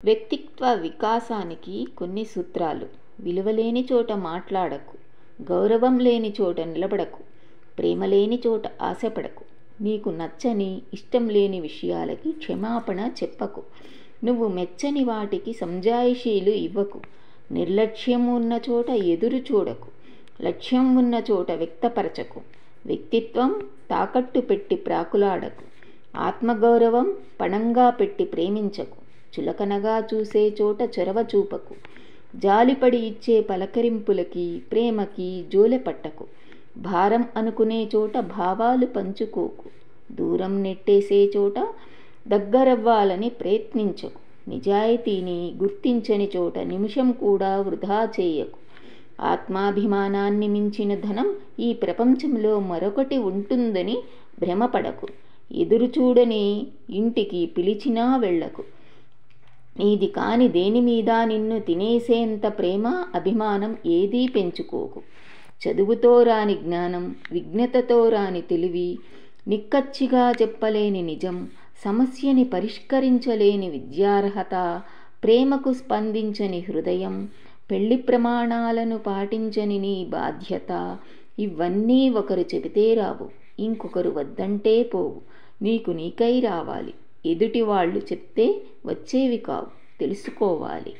వ్యక్తిత్వ వికాసానికి కొన్ని సూత్రాలు. విలువలేని చోట మాట్లాడకు, గౌరవం లేని చోట నిలబడకు, ప్రేమ లేని చోట ఆశపడకు, నీకు నచ్చని ఇష్టం లేని విషయాలకి క్షమాపణ చెప్పకు, నువ్వు మెచ్చని వాటికి సంజాయిషీలు ఇవ్వకు, నిర్లక్ష్యం ఉన్న చోట ఎదురు చూడకు, లక్ష్యం ఉన్న చోట వ్యక్తపరచకు, వ్యక్తిత్వం తాకట్టు పెట్టి ప్రాకులాడకు, ఆత్మగౌరవం పణంగా పెట్టి ప్రేమించకు, చులకనగా చూసే చోట చొరవ చూపకు, జాలిపడి ఇచ్చే పలకరింపులకి ప్రేమకి జోలె పట్టకు, భారం అనుకునే చోట భావాలు పంచుకోకు, దూరం నెట్టేసే చోట దగ్గరవ్వాలని ప్రయత్నించకు, నిజాయితీని గుర్తించని చోట నిమిషం కూడా వృధా చేయకు, ఆత్మాభిమానాన్ని మించిన ధనం ఈ ప్రపంచంలో మరొకటి ఉంటుందని భ్రమపడకు, ఎదురుచూడని ఇంటికి పిలిచినా వెళ్ళకు, నీది కాని దేనిమీద నిన్ను తినేసేంత ప్రేమ అభిమానం ఏదీ పెంచుకోకు, చదువుతో రాని జ్ఞానం, విజ్ఞతతో రాని తెలివి, నిక్కచ్చిగా చెప్పలేని నిజం, సమస్యని పరిష్కరించలేని విద్యార్హత, ప్రేమకు స్పందించని హృదయం, పెళ్లి ప్రమాణాలను పాటించని నీ బాధ్యత, ఇవన్నీ ఒకరు చెబితే రావు, ఇంకొకరు వద్దంటే పోవు, నీకు నీకై రావాలి, ఎదుటి వాళ్ళు చెప్తే వచ్చేవి కావు, తెలుసుకోవాలి.